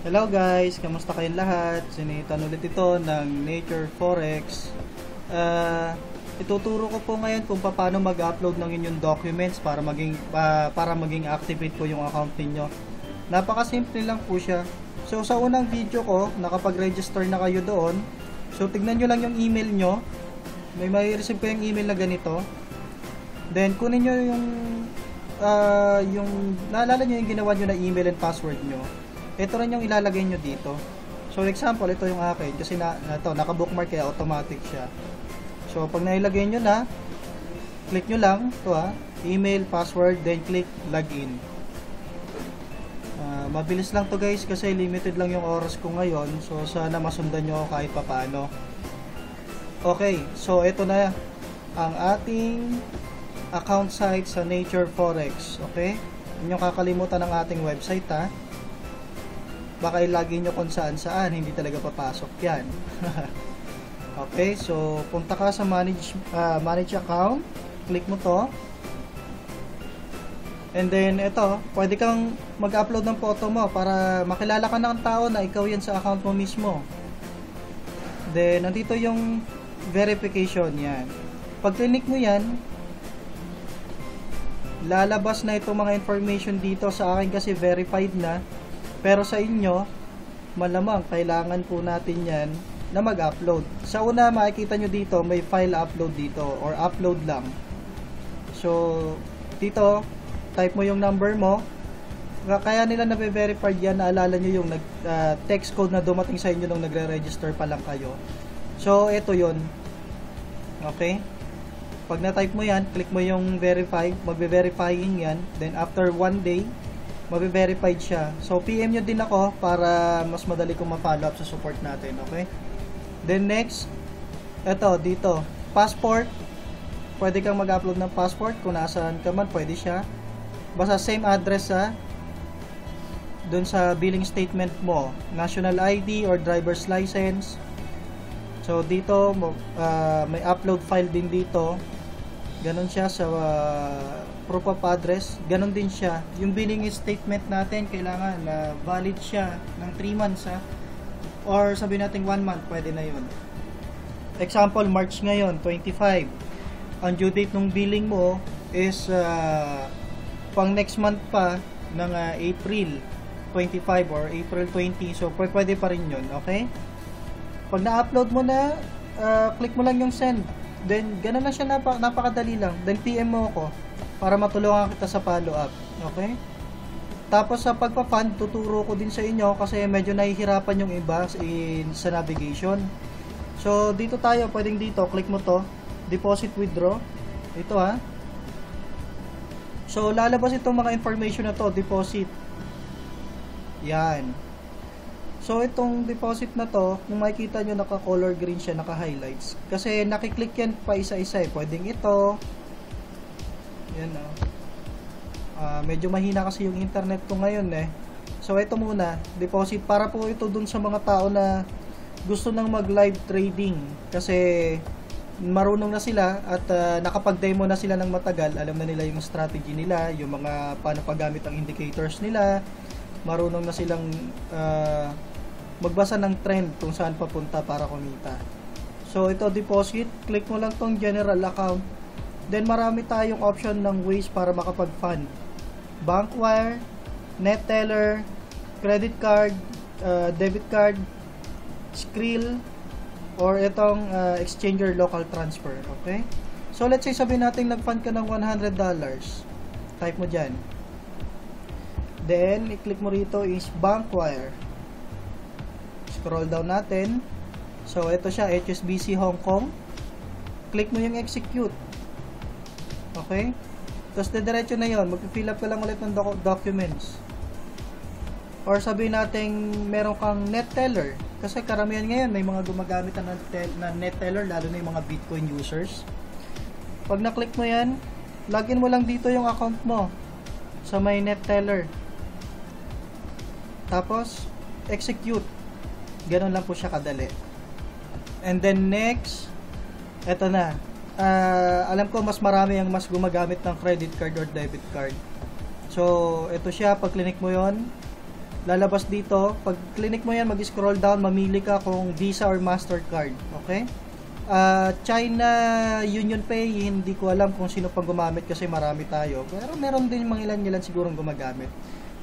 Hello guys, kamusta kayong lahat? Sinitan ulit ito ng Nature Forex. Ituturo ko po ngayon kung paano mag-upload ng inyong documents para maging activate po yung account niyo. Napakasimple lang po siya. So sa unang video ko, nakapag-register na kayo doon. So tignan nyo lang yung email nyo. May receive ko yung email na ganito. Then kunin nyo yung naalala nyo yung ginawa nyo na email and password nyo. Ito rin yung ilalagay nyo dito. So example, ito yung akin kasi naka-bookmark kaya automatic siya. So pag nailagay nyo na, click nyo lang ito email, password, then click login. Mabilis lang to guys kasi limited lang yung oras ko ngayon. So sana masundan nyo kahit papaano. Okay, so ito na ang ating account site sa Nature Forex. Okay? Hindi nyo kakalimutan ng ating website baka ilagay nyo kung saan hindi talaga papasok yan. Okay, so punta ka sa manage account, click mo to, and then ito, pwede kang mag-upload ng photo mo para makilala ka ng tao na ikaw yan sa account mo mismo. Then nandito yung verification yan. Pag click mo yan, lalabas na itong mga information dito. Sa akin kasi verified na, pero sa inyo, malamang kailangan po natin yan na mag-upload. Sa una, makikita nyo dito, may file upload dito or upload lang. So, dito, type mo yung number mo. Kaya nila na-verify yan, naalala nyo yung text code na dumating sa inyo nung nagre-register pa lang kayo. So, ito yun. Okay? Pag na-type mo yan, click mo yung verify, magbe-verifying yan. Then, after 1 day, mabe-verified siya. So, PM nyo din ako para mas madali kong ma-follow up sa support natin. Okay? Then, next, eto, dito, passport. Pwede kang mag-upload ng passport. Kung nasaan ka man, pwede siya. Basta same address dun sa billing statement mo. National ID or driver's license. So, dito, may upload file din dito. Ganon siya sa proof of address, ganon din siya. Yung billing statement natin, kailangan valid siya ng 3 months or sabihin natin 1 month, pwede na yun. Example, March ngayon, 25. Ang due date ng billing mo is pang next month pa ng April 25 or April 20. So, pwede pa rin yun, okay? Pag na-upload mo na, click mo lang yung send. Then, ganun na siya, napakadali lang. Then, PM mo ako para matulungan kita sa follow-up. Okay? Tapos, sa pagpa-fund, tuturo ko din sa inyo kasi medyo nahihirapan yung iba sa navigation. So, dito tayo. Pwedeng dito. Click mo to. Deposit, withdraw. Ito So, lalabas itong mga information na to. Deposit. Yan. So, itong deposit na to, kung makikita nyo, naka-color green siya, naka-highlights. Kasi nakiklik yan pa isa-isa Pwedeng ito. Yan medyo mahina kasi yung internet ko ngayon So, ito muna, deposit. Para po ito dun sa mga tao na gusto nang mag-live trading. Kasi marunong na sila at nakapag-demo na sila ng matagal. Alam na nila yung strategy nila, yung mga paano paggamit ang indicators nila. Marunong na silang magbasa ng trend kung saan papunta para kumita. So, ito deposit. Click mo lang tong general account. Then, marami tayong option ng ways para makapag-fund. Bank wire, net teller, credit card, debit card, Skrill, or itong exchanger local transfer. Okay? So, let's say sabihin natin nag-fund ka ng $100. Type mo dyan. Then, i-click mo rito is bank wire. Scroll down natin. So, ito siya, HSBC Hong Kong. Click mo yung execute. Okay? Tapos, diretso na yon. Mag-fill up ka lang ulit ng documents. Or sabihin natin, meron kang net teller. Kasi karamihan ngayon, may mga gumagamit na net teller, lalo na yung mga Bitcoin users. Pag na-click mo yan, login mo lang dito yung account mo sa may net teller. Tapos, execute. Ganon lang po siya kadali. And then next, eto na. Alam ko mas marami ang mas gumagamit ng credit card or debit card. So, ito siya. Pag click mo yon, lalabas dito. Pag clinic mo yan, mag-scroll down, mamili ka kung Visa or Mastercard. Okay? China Union Pay, hindi ko alam kung sino pang gumamit kasi marami tayo. Pero meron din mga ilan-ilan sigurong gumagamit.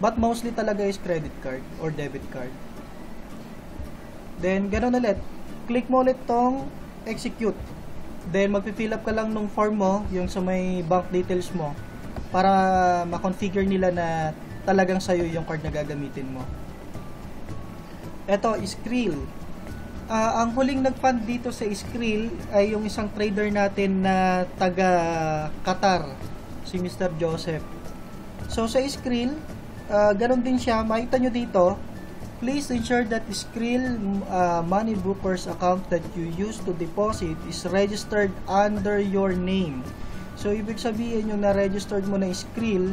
But mostly talaga is credit card or debit card. Then, ganun ulit. Click mo ulit tong execute. Then, magpifill up ka lang nung form mo, yung sa may bank details mo, para ma-configure nila na talagang sa'yo yung card na gagamitin mo. Ito, Skrill. Ang huling nag-fund dito sa Skrill ay yung isang trader natin na taga Qatar, si Mr. Joseph. So, sa Skrill, ganun din siya. Makita nyo dito, please ensure that the Skrill money brokers account that you use to deposit is registered under your name. So, ibig sabihin yung na-registered mo na Skrill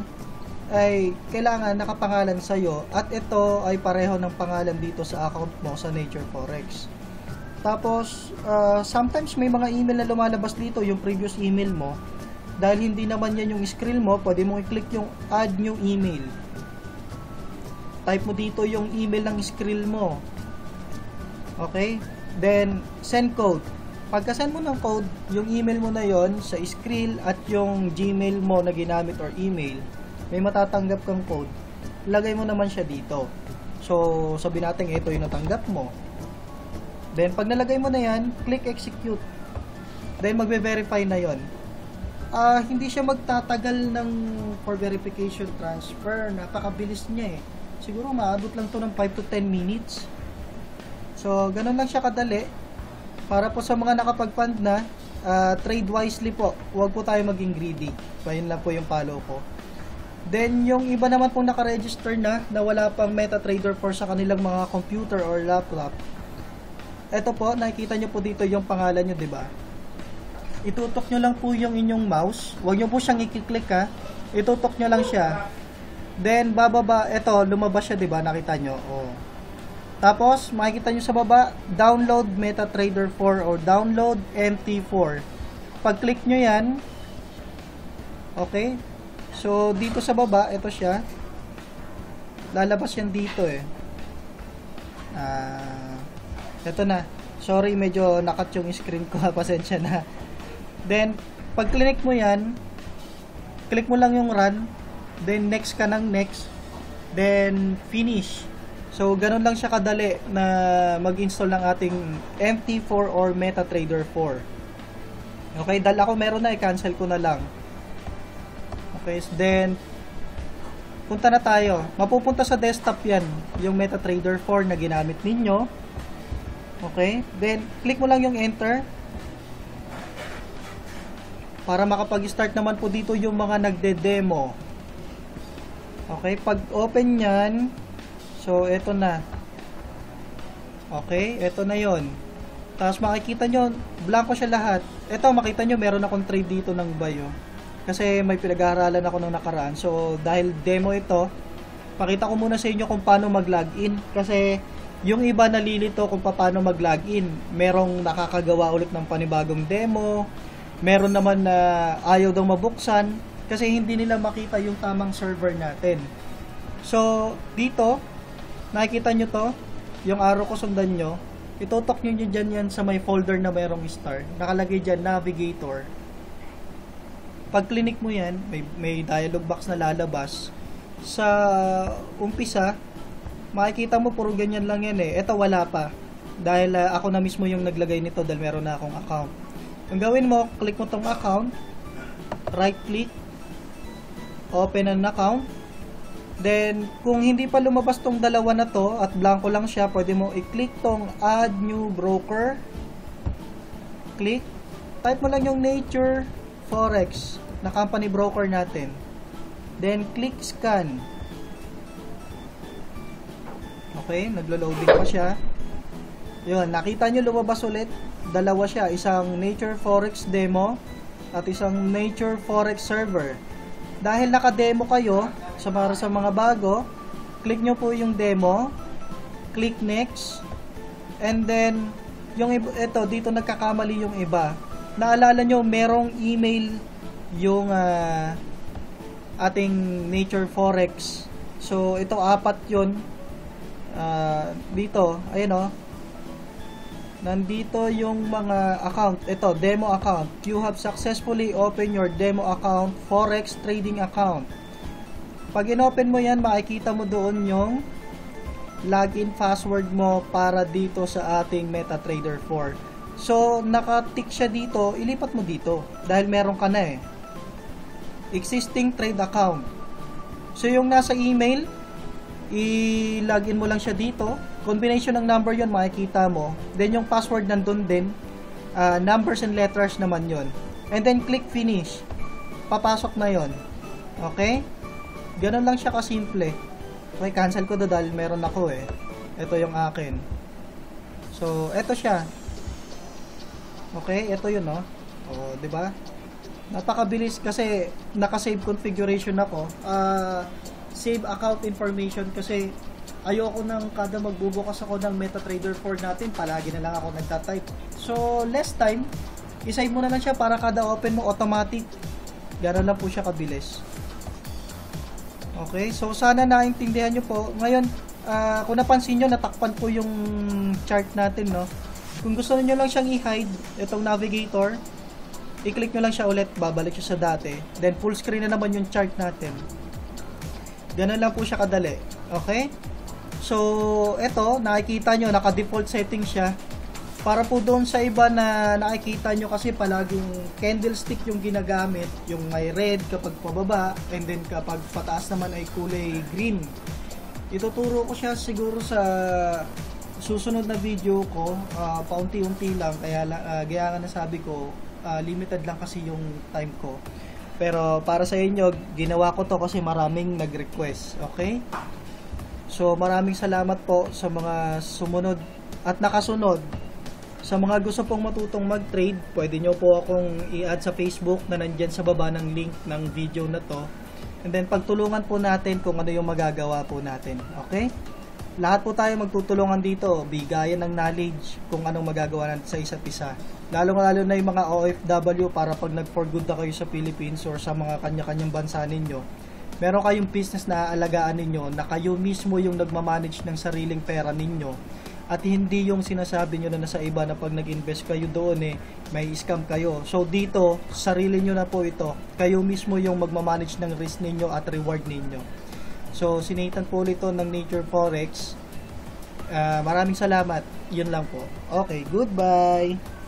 ay kailangan nakapangalan sa'yo at ito ay pareho ng pangalan dito sa account mo sa Nature Forex. Tapos, sometimes may mga email na lumalabas dito, yung previous email mo. Dahil hindi naman yan yung Skrill mo, pwede mong i-click yung add new email. Type mo dito yung email ng Skrill mo. Okay? Then, send code. Pagka-send mo ng code, yung email mo na yon sa Skrill at yung Gmail mo na ginamit or email, may matatanggap kang code. Lagay mo naman siya dito. So, sabihin natin ito yung natanggap mo. Then, pag nalagay mo na yan, click execute. Then, magbe-verify na yon. Hindi siya magtatagal ng for verification transfer. Napakabilis niya eh. Siguro maabot lang to ng 5 to 10 minutes. So, ganun lang siya kadali. Para po sa mga nakapag-fund na, trade wisely po. Huwag po tayo maging greedy. So, yun lang po yung follow ko. Then, yung iba naman pong nakaregister na wala pang MetaTrader 4 sa kanilang mga computer or laptop. Ito po, nakikita nyo po dito yung pangalan nyo, diba? Itutok nyo lang po yung inyong mouse. Huwag nyo po siyang i-click ha. Itutok nyo lang siya. Then, bababa, ito, lumabas siya, diba? Nakita nyo. Oh. Tapos, makikita nyo sa baba, download MetaTrader 4 or download MT4. Pag-click nyo yan, okay? So, dito sa baba, ito siya. Lalabas yan dito eh. Ito na. Sorry, medyo nakat yung screen ko. Pasensya na. Then, pag-click mo yan, click mo lang yung run. Then, next ka ng next. Then, finish. So, ganun lang siya kadali na mag-install ng ating MT4 or MetaTrader 4. Okay, dahil ako meron na, i-cancel ko na lang. Okay, then, punta na tayo. Mapupunta sa desktop yan, yung MetaTrader 4 na ginamit ninyo. Okay, then, click mo lang yung enter. Para makapag-start naman po dito yung mga nagde-demo. Okay, pag open yan, so eto na. Okay, eto na yon. Tapos makikita nyo, blanco siya lahat. Eto, makita nyo, meron akong trade dito ng buy. Kasi may pinag-aaralan ako nung nakaraan. So, dahil demo ito, pakita ko muna sa inyo kung paano mag-login. Kasi, yung iba nalilito kung paano mag-login. Merong nakakagawa ulit ng panibagong demo. Meron naman na ayaw daw mabuksan. Kasi hindi nila makita yung tamang server natin. So, dito, nakikita nyo to. Yung arrow ko sundan nyo. Itutok nyo dyan yan sa may folder na merong star. Nakalagay dyan, Navigator. Pag clinic mo yan, may dialog box na lalabas. Sa umpisa, makikita mo puro ganyan lang yan eh. Ito wala pa. Dahil ako na mismo yung naglagay nito dahil meron na akong account. Ang gawin mo, click mo tong account. Right click. Open an account. Then, kung hindi pa lumabas tong dalawa na to at blanco lang siya, pwede mo i-click tong add new broker. Click. Type mo lang yung Nature Forex na company broker natin. Then, click scan. Okay, naglo-loading pa siya. Yun, nakita nyo lumabas ulit. Dalawa siya, isang Nature Forex demo at isang Nature Forex server. Dahil naka-demo kayo, para sa mga bago, click nyo po yung demo, click next, and then, yung ito, dito nagkakamali yung iba. Naalala nyo, merong email yung ating Nature Forex. So, ito, 4 yun. Dito, ayun o. Nandito yung mga account. Ito, demo account. You have successfully opened your demo account, Forex trading account. Pag in-open mo yan, makikita mo doon yung login password mo para dito sa ating MetaTrader 4. So, naka-tick siya dito, ilipat mo dito. Dahil meron ka na eh. Existing trade account. So, yung nasa email, i-login mo lang siya dito. Combination ng number yon makikita mo. Then yung password nandun din. Numbers and letters naman yon. And then click finish. Papasok na yon. Okay? Ganun lang siya kasimple. Okay, cancel ko dahil meron ako eh. Ito yung akin. So, ito siya. Okay, ito yun no. O, di ba? Napakabilis kasi naka-save configuration ako. Save account information kasi ayoko nang kada magbubukas ako ng MetaTrader 4 natin, palagi na lang ako nagtatype. So, less time, isave mo na lang siya para kada open mo automatic. Gano'n lang po siya kabilis. Okay, so sana naintindihan nyo po. Ngayon, kung napansin nyo, natakpan po yung chart natin, no? Kung gusto niyo lang siyang i-hide, itong navigator, i-click nyo lang siya ulit, babalik siya sa dati. Then, full screen na naman yung chart natin. Ganun lang po siya kadali. Okay? So, ito, nakikita nyo, naka-default setting siya. Para po doon sa iba na nakikita nyo kasi palaging candlestick yung ginagamit, yung may red kapag pababa, and then kapag pataas naman ay kulay green. Ituturo ko siya siguro sa susunod na video ko, paunti-unti lang, kaya nga nasabi ko, limited lang kasi yung time ko. Pero para sa inyo, ginawa ko to kasi maraming nag-request. Okay? So, maraming salamat po sa mga sumunod at nakasunod. Sa mga gusto pong matutong mag-trade, pwede nyo po akong i-add sa Facebook na nandyan sa baba ng link ng video na to. And then, pagtulungan po natin kung ano yung magagawa po natin. Okay? Lahat po tayo magtutulungan dito, bigayan ng knowledge kung anong magagawa natin sa isa't isa. Lalo na yung mga OFW para pag nag-for good na kayo sa Philippines or sa mga kanya-kanyang bansa ninyo, meron kayong business na aalagaan ninyo na kayo mismo yung nagmamanage ng sariling pera ninyo. At hindi yung sinasabi nyo na nasa iba na pag nag-invest kayo doon may scam kayo. So dito, sarili nyo na po ito. Kayo mismo yung magmamanage ng risk ninyo at reward ninyo. So, si Nathan po ulit ng Nature Forex. Maraming salamat. Yun lang po. Okay, goodbye!